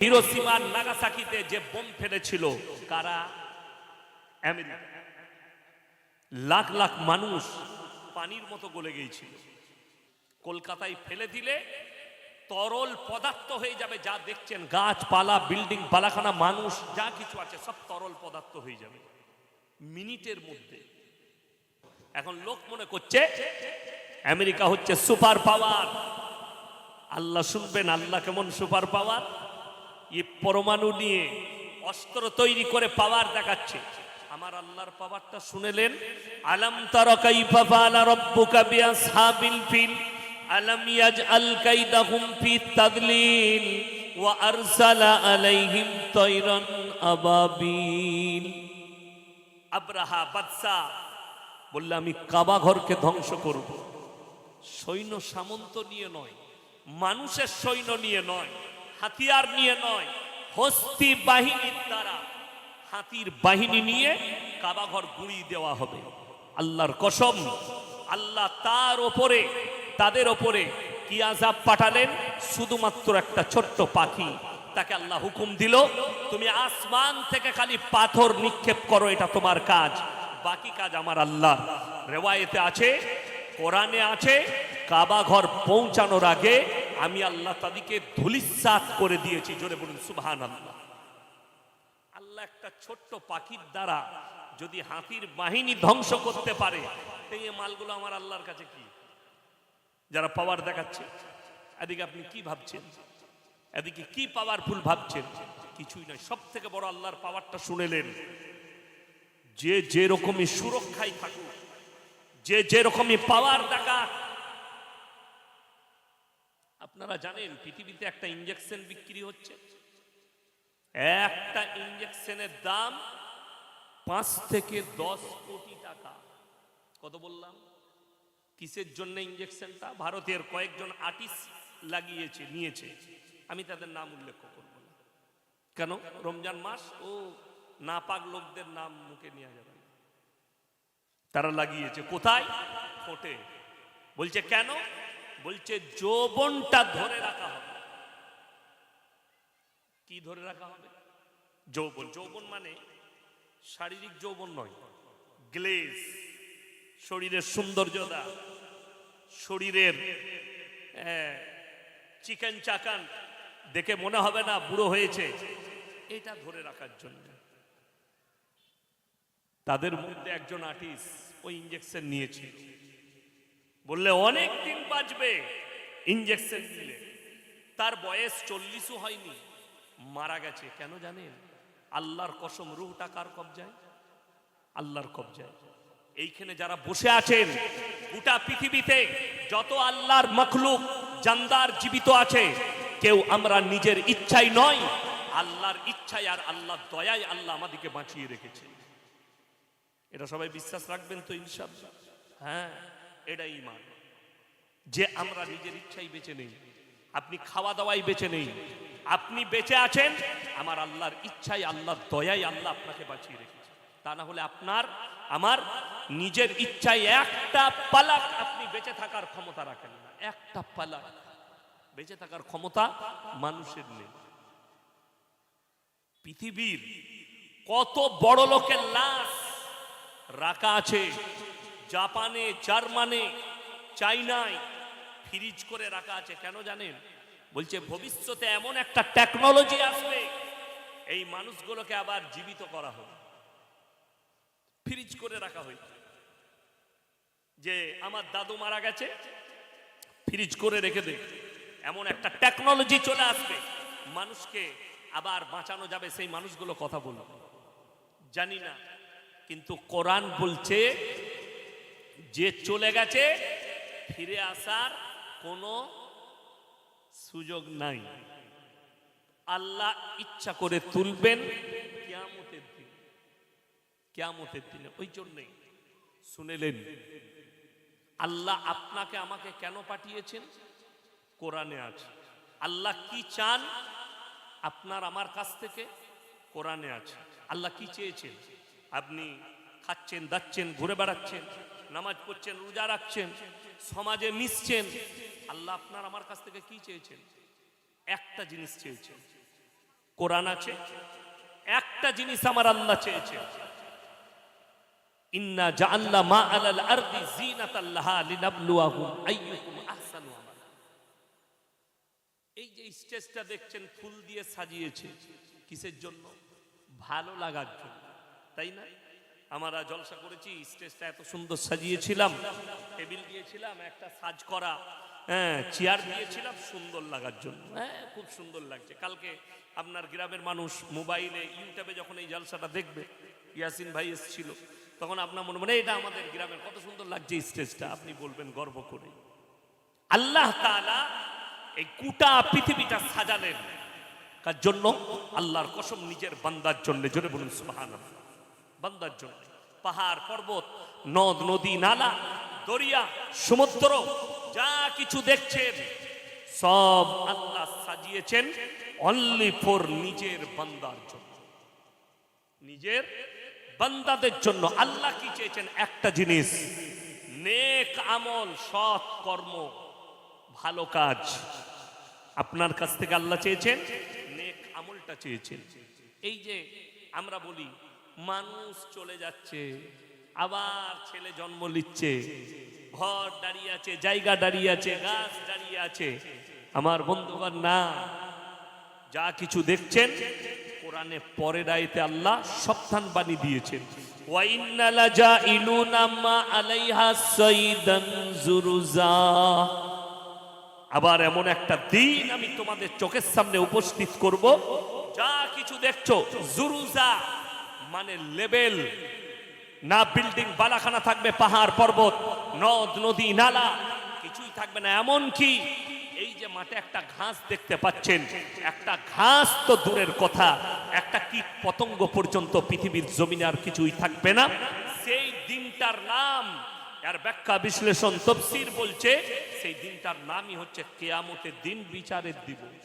Hiroshima নাগাসাকিতে যে bomb ফেলেছিল কারা? আমেরিকা। লাখ লাখ মানুষ পানির মতো গলে গিয়েছিল। কলকাতায় ফেলে দিলে তরল পদার্থ হয়ে যাবে। যা দেখছেন গাছপালা, বিল্ডিং, বালাখানা, মানুষ যা কিছু আছে সব তরল পদার্থ হয়ে যাবে মিনিটের মধ্যে। এখন লোক মনে করছে আমেরিকা হচ্ছে সুপার পাওয়ার। আল্লাহ শুনবেন, আল্লাহ কেমন সুপার পাওয়ার। এই পরমাণু নিয়ে অস্ত্র তৈরি করে পাওয়ার দেখাচ্ছে। আমার আল্লাহর পাওয়ারটা শুনেলেন? আলাম তারা কাইফা ফাআলা রাব্বুকা বিআসহাবিল ফিল আলাম ইয়াজআল কাইদাহুম ফি তাদলিল ওয়া আরসালা আলাইহিম তায়রান আবাবিল। আব্রাহা বাদশা বললে আমি কাবা ঘরকে ধ্বংস করব। সৈন্য সামন্ত নিয়ে নয়, মানুষের সৈন্য নিয়ে নয়, হাতিয়ার নিয়ে নয়, হস্তি বাহিনীর দ্বারা হাতির বাহিনী নিয়ে কাবা ঘর গুঁড়িয়ে দেওয়া হবে। আল্লাহর কসম, আল্লাহ তার ওপরে, তাদের ওপরে কি আযাব পাঠালেন? শুধুমাত্র একটা ছোট্ট পাখি, তাকে আল্লাহ হুকুম দিল তুমি আসমান থেকে খালি পাথর নিক্ষেপ করো, এটা তোমার কাজ, বাকি কাজ আমার আল্লাহ। রেওয়ায়েতে আছে, কোরআনে আছে, কাবা ঘর পৌঁছানোর আগে আমি আল্লাহ তাদেরকে ধূলিসাৎ করে দিয়েছি। জোরে বলুন সুবহানাল্লাহ। আল্লাহ একটা ছোট্ট পাখির দ্বারা যদি হাতির বাহিনী ধ্বংস করতে পারে, এই মালগুলো আমার আল্লাহর কাছে কি? যারা পাওয়ার দেখাচ্ছে, এদিকে আপনি কি ভাবছেন? এদিকে কি পাওয়ারফুল ভাবছেন? কিছুই নয়। সব থেকে বড় আল্লাহর পাওয়ারটা শুনেলেন? যে যে রকমই সুরক্ষায় থাকুক, যে যে রকমই পাওয়ার দেখা। আপনারা জানেন পৃথিবীতে একটা ইনজেকশন বিক্রি হচ্ছে, একটা ইনজেকশনের দাম 5 থেকে 10 কোটি টাকা। কত বললাম? কিসের জন্য ইনজেকশনটা? ভারতের কয়েকজন আর্টিস্ট লাগিয়েছে, নিয়েছে। আমি তাদের নাম উল্লেখ করব না। কেন? রমজান মাস, ও নাপাক লোকদের নাম মুখে নেওয়া যাবে না। তারা লাগিয়েছে কোথায়? ঠোঁটে। বলছে কেন? বলছে যৌবনটা ধরে রাখা হবে। কি ধরে রাখা হবে? যৌবন। যৌবন মানে শারীরিক যৌবন নয়, গ্লেজ, শরীরের সৌন্দর্যতা, শরীরের চিকেন চাকান দেখে মনে হবে না বুড়ো হয়েছে, এটা ধরে রাখার জন্য। তাদের মধ্যে একজন আর্টিস্ট ওই ইনজেকশন নিয়েছে, বললে অনেক দিন বাঁচবে ইনজেকশন নিলে। তার বয়স 40ও হয়নি, মারা গেছে। কেন জানেন? আল্লাহর কসম, রূহটা কার কবজায়? আল্লাহর কবজায়। এইখানে যারা বসে আছেন, গোটা পৃথিবীতে যত আল্লাহর মখলুক জানদার জীবিত আছে, কেউ আমরা নিজের ইচ্ছায় নয়, আল্লাহর ইচ্ছায় আর আল্লাহর দয়ায় আল্লাহ আমাদেরকে বাঁচিয়ে রেখেছে। এটা সবাই বিশ্বাস রাখবেন তো ইনশাআল্লাহ? হ্যাঁ, এটাই ঈমান। যে আমরা নিজের ইচ্ছাই বেঁচে নেই, আপনি খাওয়া দাওয়াই বেঁচে নেই, আপনি বেঁচে আছেন আমার আল্লাহর ইচ্ছায়, আল্লাহর দয়ায় আল্লাহ আপনাকে বাঁচিয়ে রেখেছে। তা না হলে আপনার আমার নিজের ইচ্ছায় একটা পালক আপনি বেঁচে থাকার ক্ষমতা রাখেন না। একটা পালক বেঁচে থাকার ক্ষমতা মানুষের নেই। পৃথিবীর কত বড় লোকের লাশ রাখা আছে জাপানে, জার্মানে, চাইনায়, ফ্রিজ করে রাখা আছে। কেন জানেন? বলছে ভবিষ্যতে এমন একটা টেকনোলজি আসবে, এই মানুষগুলোকে আবার জীবিত করা হবে। ফ্রিজ করে রাখা হয়েছে। যে আমার দাদু মারা গেছে, ফ্রিজ করে রেখে দে, এমন একটা টেকনোলজি চলে আসবে, মানুষকে আবার বাঁচানো যাবে। সেই মানুষগুলো কথা বলবে, জানি না। কিন্তু কোরআন বলছে যে চলে গেছে ফিরে আসার কোনো সুযোগ নাই। আল্লাহ ইচ্ছা করে তুলবেন কিয়ামতের দিন, কিয়ামতের দিনে। ওই জন্যই শুনেলেন আল্লাহ আপনাকে আমাকে কেন পাঠিয়েছেন? কোরআনে আছে। আল্লাহ কি চান আপনার আমার কাছ থেকে? কোরআনে আছে। আল্লাহ কি চেয়েছেন? আপনি খাচ্ছেন, দাচ্ছেন, ঘুরে বেড়াচ্ছেন, নামাজ পড়ছেন, রোজা রাখছেন, সমাজে মিশছেন। আল্লাহ আপনার আমার কাছ থেকে কি চেয়েছেন? একটা জিনিস চেয়েছেন, কোরআন আছে, একটা জিনিস আমার আল্লাহ চেয়েছে, ইন্না জাআলনা মা আলাল আরদি জিনাতাল লাহা লিনাবলুয়াহুম আইয়ুকুম আহসানু আমালা। এই যে স্টেজটা দেখছেন ফুল দিয়ে সাজিয়েছে, কিসের জন্য? ভালো লাগার জন্য, তাই না? আমরা জলসা করেছি, স্টেজটা এত সুন্দর সাজিয়েছিলাম, টেবিল দিয়েছিলাম, একটা সাজ করা চেয়ার দিয়েছিলাম সুন্দর লাগার জন্য। খুব সুন্দর লাগছে। কালকে আপনার গ্রামের মানুষ মোবাইলে ইউটিউবে যখন এই জলসাটা দেখবে, ইয়াসিন ভাই এসেছিল, তখন আপনার মনে মনে এটা আমাদের গ্রামের, কত সুন্দর লাগছে স্টেজটা, আপনি বলবেন গর্ব করে। আল্লাহ তাআলা এই গোটা পৃথিবীটা সাজালেন কার জন্য? আল্লাহর কসম, নিজের বান্দার জন্য। জোরে বলুন সুবহানাল্লাহ। বান্দার জন্য। পাহাড় পর্বত, নদ নদী, নালা, দরিয়া, সমুদ্র, যা কিছু দেখছেন সব আল্লাহ সাজিয়েছেন অনলি ফর নিজের বান্দার জন্য, নিজের বান্দাদের জন্য। আল্লাহ কি চেয়েছেন? একটা জিনিস, নেক আমল, সৎ কর্ম, ভালো কাজ। আপনার কাছ থেকে আল্লাহ চেয়েছেন নেক আমলটা চেয়েছেন। এই যে আমরা বলি মানুষ চলে যাচ্ছে, আবার ছেলে জন্ম নিচ্ছে, ঘর দাঁড়িয়ে আছে, জায়গা দাঁড়িয়ে আছে, গাছ দাঁড়িয়ে আছে। আমার বন্ধুগণ, না, যা কিছু দেখছেন কোরআনে পরের আয়াতে আল্লাহ সাবধান বাণী দিয়েছেন, ওয়া ইন্না লাজাইলুনা মা আলাইহা সাইদান জুরুজা। আবার এমন একটা দিন আমি তোমাদের চোখের সামনে উপস্থিত করব, যা কিছু দেখছো জুরুজা মানে লেভেল না, বিল্ডিং বালাখানা থাকবে, পাহাড় পর্বত, নদ নদী, নালা, কিছুই থাকবে না। এমন কি এই যে মাঠে একটা ঘাস দেখতে পাচ্ছেন, একটা ঘাস তো দূরের কথা, একটা কীট পতঙ্গ পর্যন্ত পৃথিবীর জমিনে আর কিছুই থাকবে না। সেই দিনটার নাম, এর ব্যাখ্যা বিশ্লেষণ তফসির বলছে, সেই দিনটার নামই হচ্ছে কিয়ামতের দিন, বিচারের দিবস।